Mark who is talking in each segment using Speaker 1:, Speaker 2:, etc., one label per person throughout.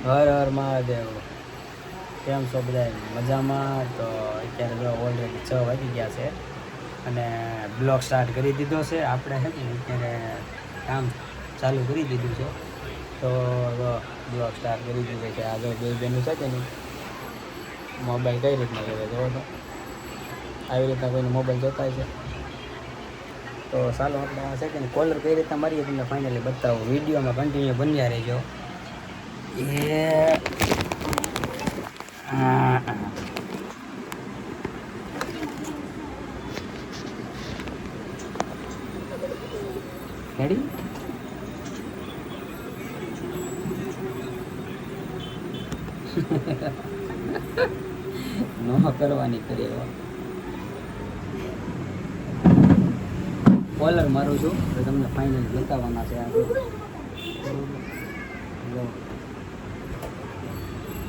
Speaker 1: હર હર મહાદેવ. કેમ છો બધા મજામાં? તો અત્યારે જો ઓલરેડી 6 વાગી ગયા છે અને બ્લોગ સ્ટાર્ટ કરી દીધો છે આપણે. છે ને અત્યારે કામ ચાલુ કરી દીધું છે. તો બ્લોગ સ્ટાર્ટ કરી દીધો છે. આગળ બે બેનું છે કે નહીં, મોબાઈલ કઈ રીતના જોવે જોવો તો આવી રીતના કોઈને મોબાઈલ જોતા છે. તો ચાલો આપણે છે કે કોલર કઈ રીતના મારીએ તમને ફાઇનલી બતાવો. વિડીયોમાં કન્ટિન્યુ બન્યા રહેજો. રેડી? નો કરવાની કરી કોલર મારું છું તો તમને ફાઇનલ બતાવવાના છે.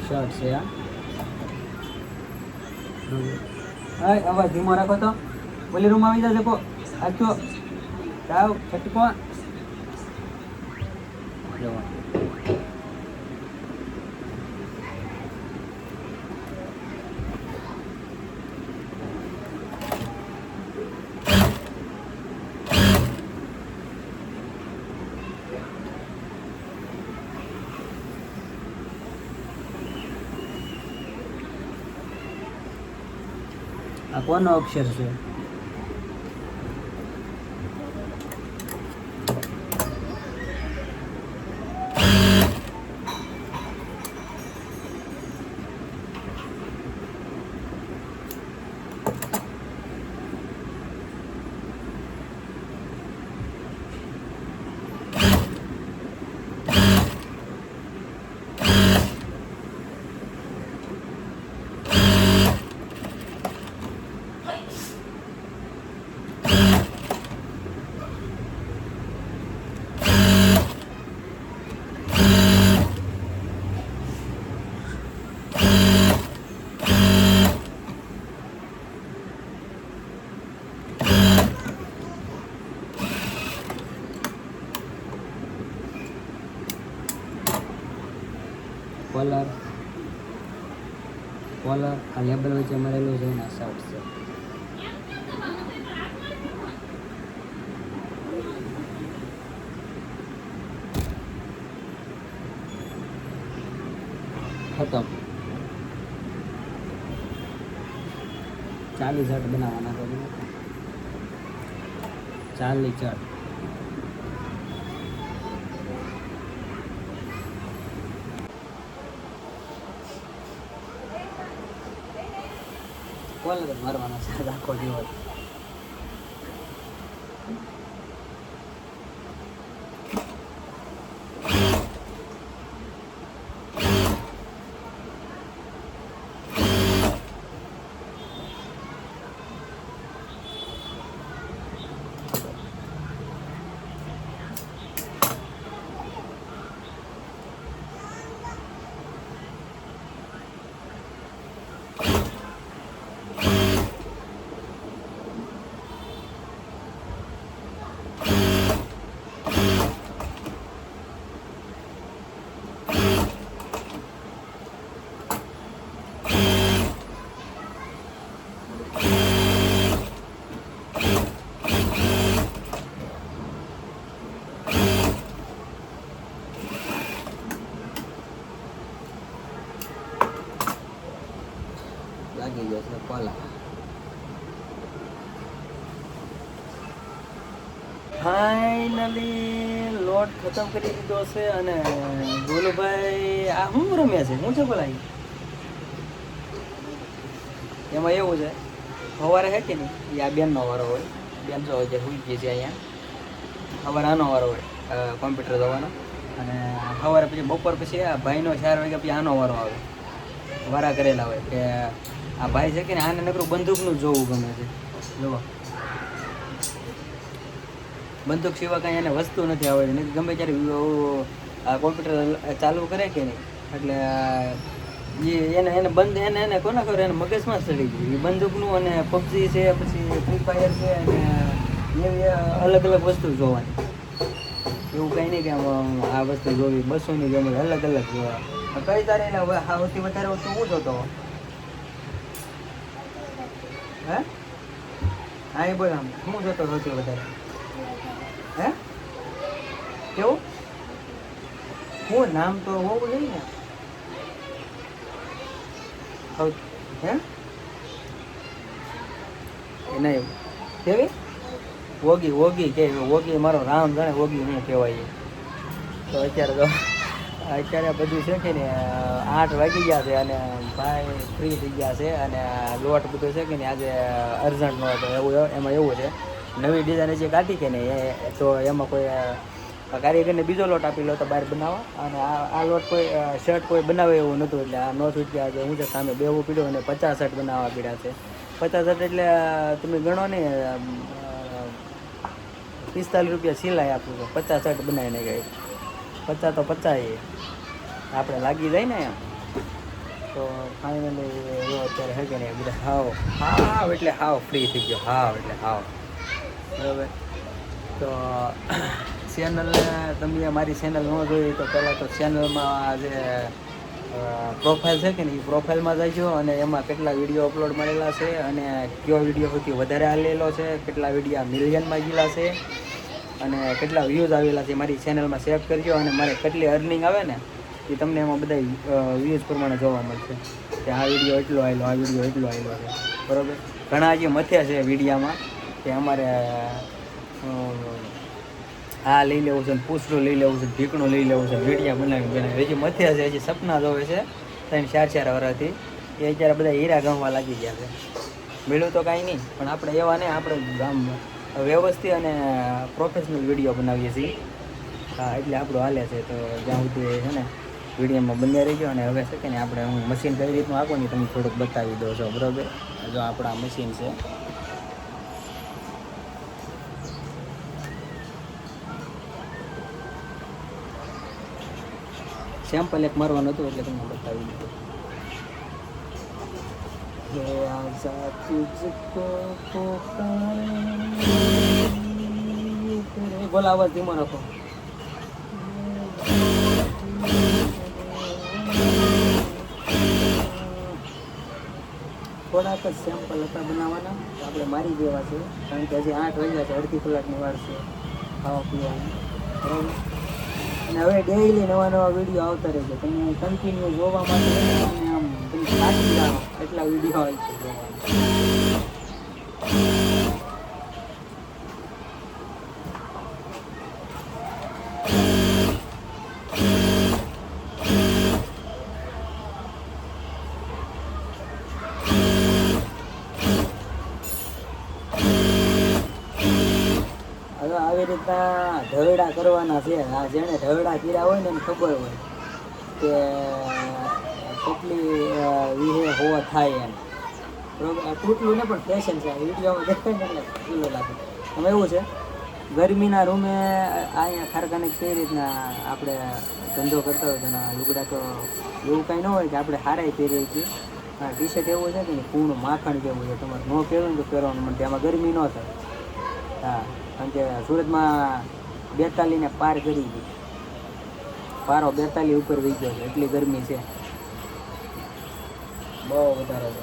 Speaker 1: શર્ટ છે આ અવાજ ધીમો રાખો તો બોલી રૂમ આવી જશે. કો આજો જાવ છટકો આ કોનો અક્ષર છે? કોલર કોલર આ લેબલ વચ્ચે મરેલું છે ને શર્ટ છે. ખતમ. 40 શર્ટ બનાવવાના તો 40 શર્ટ. કોલર મારવાના છે આખો દિવસ. લાગી જશે કોલા. ફાઇનલી લોટ ખતમ કરી દીધો છે અને ગોલુભાઈ આ શું રમ્યા છે? શું છે બોલા? એમાં એવું છે સવારે છે કે નહીં, આ બેનનો વારો હોય. બેન જો હોય સુઈ ગઈ છે અહીંયા. સવારે આનો વારો હોય કોમ્પ્યુટર જવાનો, અને સવારે પછી બપોર પછી આ ભાઈનો 4 વાગ્યા પછી આનો વારો આવે. વારા કરેલા હોય કે આ ભાઈ છે કે ને આને નકરું બંદૂકનું જોવું ગમે છે. જુઓ, બંદૂક સિવાય કાંઈ એને વસ્તુ નથી આવડતી. નહીં ગમે ત્યારે આ કોમ્પ્યુટર ચાલુ કરે કે નહીં, એટલે એને બંધ એને કોના ખબર એને મગજમાં ચડી ગયું એ બંદૂકનું. અને પબજી છે, પછી ફ્રી ફાયર છે, અને એવી અલગ અલગ વસ્તુ જોવાની. એવું કંઈ નહીં કે આ વસ્તુ જોવી 200ની ગમે, અલગ અલગ જોવા. કઈ તારે એટલે સૌથી વધારે તું શું જોતો હે હા એ બોલ આમ શું જોતો સૌથી વધારે હે કેવું હું નામ તો હોવું જોઈએ ને હે નહીં કેવી વોગી વોગી કે વોગી મારો રામ જાણે વોગી હું કહેવાય તો અત્યારે બધું છે કે ને 8 વાગી ગયા છે અને ભાઈ ફ્રી થઈ ગયા છે અને લોટ બધો છે કે ને આજે અર્જન્ટનો હતો એવું એમાં એવું છે નવી ડિઝાઇન જે કાઢી કે ને એ તો એમાં કોઈ કારીગરને બીજો લોટ આપી લો તો બહાર બનાવવા અને આ લોટ કોઈ શર્ટ કોઈ બનાવે એવું નહોતું એટલે આ નો છૂટ્યા આજે હું છે સામે બેવું પીડ્યું અને 50 શર્ટ બનાવવા પીડ્યા છે 50 શર્ટ એટલે તમે ગણો ને 45 રૂપિયા સિલાઈ આપું છું 50 શર્ટ બનાવીને ગઈ 50 તો 50 આપણે લાગી જાય ને એમ તો ફાઇનલી અત્યારે હે કે નહીં બધા હાવ એટલે હાવ ફ્રી થઈ ગયો હાવ એટલે હાવ બરાબર તો ચેનલને તમે મારી ચેનલ ન જોઈ તો પહેલાં તો ચેનલમાં જે પ્રોફાઇલ છે કે ને એ પ્રોફાઇલમાં જઈજો અને એમાં કેટલા વિડીયો અપલોડ મળેલા છે અને કયો વિડીયો સૌથી વધારે હાલેલો છે કેટલા વિડીયો મિલિયનમાં ગયેલા છે અને કેટલા વ્યૂઝ આવેલા છે મારી ચેનલમાં શેર કરજો અને મારે કેટલી અર્નિંગ આવે ને એ તમને એમાં બધા વ્યૂઝ પ્રમાણે જોવા મળશે કે આ વિડીયો એટલો આવેલો આ વિડીયો એટલો આવેલો છે બરાબર ઘણા જે મથ્યા છે વિડીયામાં કે અમારે આ લઈ લેવું છે પૂછડું લઈ લેવું છે ઢીકણું લઈ લેવું છે વિડીયા બનાવી હજી મથ્યા છે હજી સપના જોવે છે 3-4 વર્ષથી એ અત્યારે બધા હીરા ગમવા લાગી ગયા છે મળ્યું તો કાંઈ નહીં પણ આપણે એવા નહીં આપણે ગામમાં વ્યવસ્થિત અને પ્રોફેશનલ વિડીયો બનાવીએ છીએ હા એટલે આપણું હાલે છે તો જ્યાં સુધી છે ને વિડીયોમાં બન્યા રહી ગયો અને હવે છે કે ને આપણે હું મશીન કઈ રીતનું આપું ને તમે થોડુંક બતાવી દો છો બરાબર જો આપણા મશીન છે સેમ્પલ એક મારવાનું હતું એટલે તમને બતાવી દીધું બોલ આવાજ ધીમો રાખો થોડાક જ સેમ્પલ હતા બનાવવાના આપણે મારી દેવા છે કારણ કે હજી 8 વાગ્યા છે અડધી કલાકની વાર છે ખાવા પીવાની બરાબર અને હવે ડેઈલી નવા વિડીયો આવતા રહેશે તમે કન્ટિન્યુ જોવા માટે અને આમ તમે થાકી જાઓ એટલા વિડીયો આવે છે જોવા આવી રીતના ઢવેડા કરવાના છે આ જેણે ઢવેડા કર્યા હોય ને એને ખબર હોય કે કેટલી વિહે હોવા થાય એમ બરોબર આ તૂટલું ને પણ ફેશન છે વિડીયોમાં દેખાય ને એટલે કિલો લાગે એમાં એવું છે ગરમીના રૂમે અહીંયા ખારખાને કઈ રીતના આપણે ધંધો કરતા હોય તો લુગડા તો એવું કાંઈ ન હોય કે આપણે હારાય પહેરીએ છીએ હા ટી શર્ટ એવું છે કે પૂર્ણ માખણ જેવું છે તમારે ન પહેરવું ને તો પહેરવાનું મને એમાં ગરમી ન થાય હા કારણ કે સુરતમાં 42 ને પાર કરી ગઈ પારો 42 ઉપર વહી ગયો છે એટલી ગરમી છે બહુ વધારે છે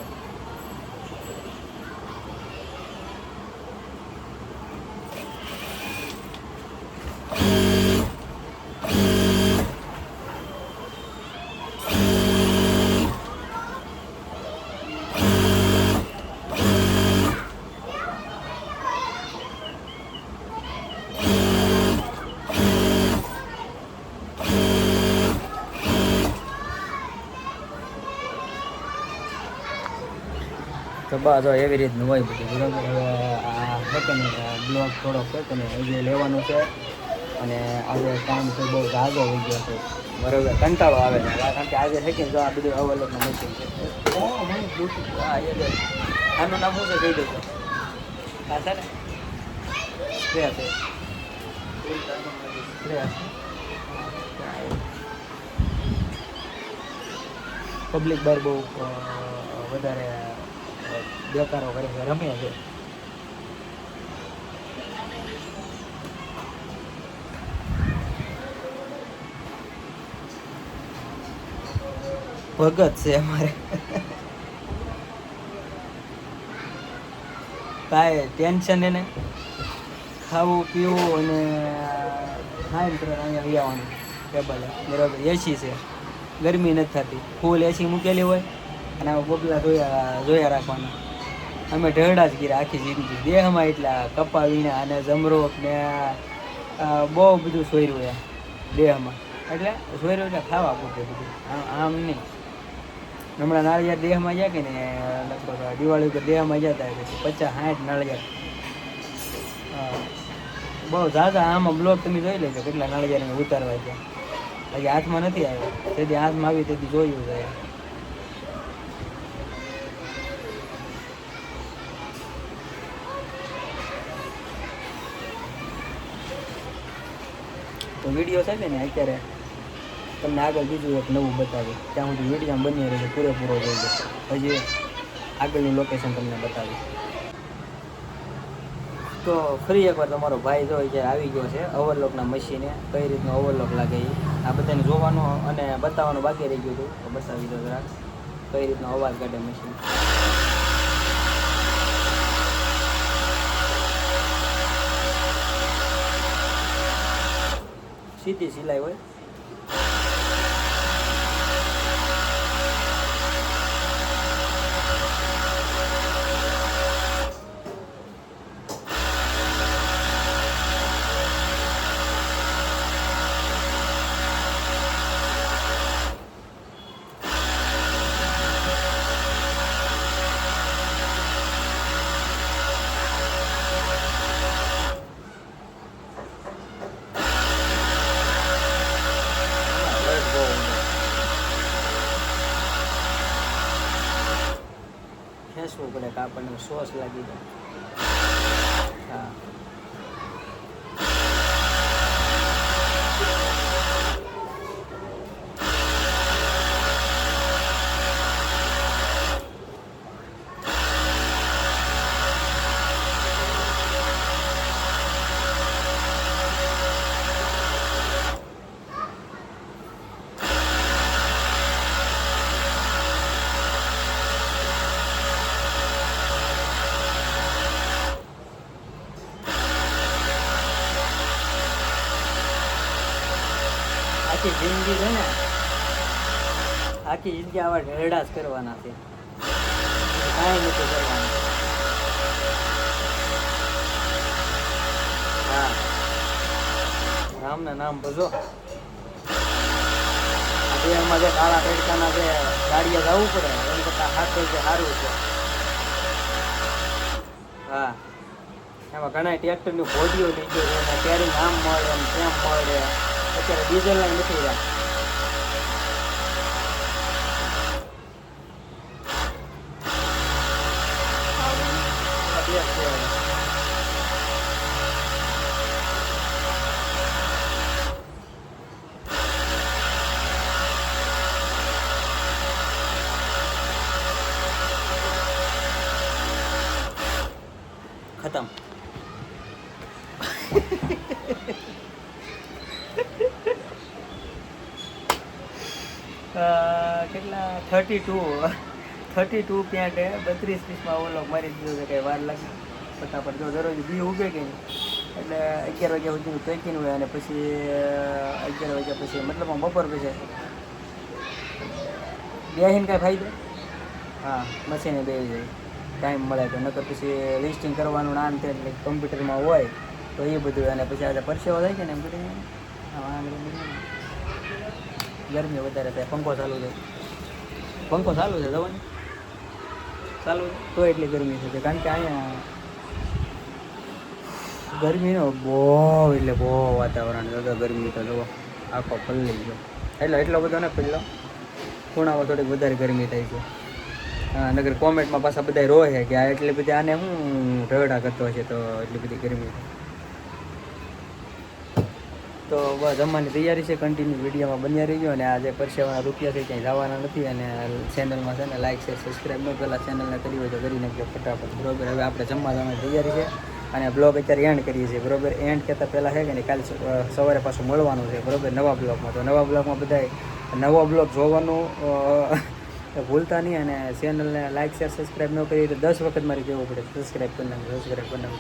Speaker 1: તો બસ એવી રીતનું હોય બધું બરાબર હવે આ છે ને બ્લોક થોડોક છે ને હજી લેવાનું છે અને આજે કામ છે બહુ ઝાઝો થઈ ગયો છે બરાબર કંટાળો આવે છે કારણ કે આજે છે કે જો આ બધું અવેલેબલ મશીન છે આનું નામ શું છે કહી દેજો હા છે ને સ્પ્રે છે સ્પ્રે પબ્લિક બાર બહુ વધારે બેકારો કરે છે રમે છે ભગત છે અમારે. કાંઈ ટેન્શન એને ખાવું પીવું અને ખાઈને તરત અહીંયા લઈ આવવાનું ટેબલે બરાબર. એસી છે, ગરમી નથી થતી, ફૂલ એસી મૂકેલી હોય અને આમાં બબલા જોયા રાખવાના. અમે ઢેરડા જ કર્યા આખી જિંદગી દેહમાં, એટલા કપા વીણા અને જમરોક ને બહુ બધું સોયર્યું એમ દેહમાં. એટલે સોયર્યું એટલે ખાવા પૂરતું બધું, આમ નહીં. હમણાં નાળિયેર દેહમાં ગયા કે ને લગભગ દિવાળી ઉપર દેહમાં ગયા હતા, પછી 50-60 નાળિયેર. બહુ ઝાઝા આમાં બ્લોક તમે જોઈ લેજો કેટલા નાળિયેર અમે ઉતારવા ગયા. હજી હાથમાં નથી આવ્યો, તેથી હાથમાં આવી તેથી જોયું છે. તો વિડીયો છે ને અત્યારે તમને આગળ બીજું એક નવું બતાવ્યું, ત્યાં સુધી વિડીયો બની રહેશે, પૂરેપૂરો જોઈ જશે. હજી આગળનું લોકેશન તમને બતાવ્યું. તો ફરી એકવાર તમારો ભાઈ જો જ્યારે આવી ગયો છે ઓવરલોકના મશીને, કઈ રીતનું ઓવરલોક લાગે એ આ બધાને જોવાનું અને બતાવવાનું બાકી રહી ગયું હતું. તો બતાવી દો જરાક કઈ રીતનો અવાજ કાઢે મશીન. સીધી સિલાઈ હોય. ખેંચવું પડે કે આપણને સોસ લાગી જાય. હા, આખી જિંદગી છે ને, આખી જિંદગી આવા ઢેરડા જ કરવાના છે, કાંઈ નથી કરવાનું. હા, રામના નામ ભજો. આજે એમાં જે કાળા તડકાના જે ગાડીએ જવું પડે એમ કરતાં હાથ જે સારું છે. હા, એમાં ઘણા ટ્રેક્ટરની બોડીઓ લીધો છે અને કેરિંગ આમ મળે એમ તેમ મળે. અત્યારે ડીઝલના નથી રહ્યા. ખતમ. કેટલા 32 પેન્ટે 32 પીસમાં ઓલો મારી દીધો છે. કંઈ વાર લાગે ફટાફટ. જો દરરોજ બી ઉગે કે નહીં એટલે 11 વાગ્યા સુધીનું પેકિંગ હોય અને પછી 11 વાગ્યા પછી મતલબ બપોર પછી બેહીને કાંઈ ફાયદો. હા, મશીને બેસી જાય ટાઈમ મળે તો, નકર પછી લિસ્ટિંગ કરવાનું નામ છે એટલે કમ્પ્યુટરમાં હોય તો એ બધું. અને પછી આજે પરસેવો થાય છે ને એમ બધું ગરમી વધારે થાય. પંખો ચાલુ છે જવાની ચાલુ છે તો એટલી ગરમી છે કારણ કે અહીંયા ગરમીનો બહુ એટલે બહુ વાતાવરણ છે. ગરમી તો જુઓ આખો પલળી ગયો એટલે એટલો બધો ને પહેલો ખૂણામાં થોડીક વધારે ગરમી થાય છે. નગર કોમેન્ટમાં પાછા બધા રોહે કે આ એટલી બધી આને હું ઢગડા કરતો હશે તો એટલી બધી ગરમી થાય. તો બસ જમવાની તૈયારી છે. કન્ટિન્યુ વિડીયોમાં બન્યા રહી ગયો. અને આ જે પરસેવાના રૂપિયા છે ક્યાંય જવાના નથી. અને ચેનલમાં છે ને લાઇક શેર સબસ્ક્રાઈબ ન પહેલાં ચેનલને કરી હોય તો કરી નાખજો ફટાફટ. બરોબર, હવે આપણે જમવા જવાની તૈયારી છે અને બ્લોગ અત્યારે એન્ડ કરીએ છીએ. બરોબર, એન્ડ કરતાં પહેલાં છે કે નહીં કાલે સવારે પાછું મળવાનું છે. બરોબર, નવા બ્લોગમાં. તો નવા બ્લોગમાં બધા નવો બ્લોગ જોવાનું ભૂલતા નહીં. અને ચેનલને લાઇક શેર સબસ્ક્રાઈબ ન કરી તો 10 વખત મારે કહેવું પડે સબસ્ક્રાઈબ કરી નાખજો,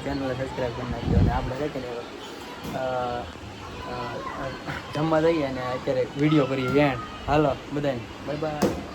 Speaker 1: ચેનલને સબસ્ક્રાઈબ કરી નાખજો. અને આપણે છે ને જમવા જઈએ અને અત્યારે વિડીયો કરીએ એન્ડ. હાલો બધાને બાય બાય.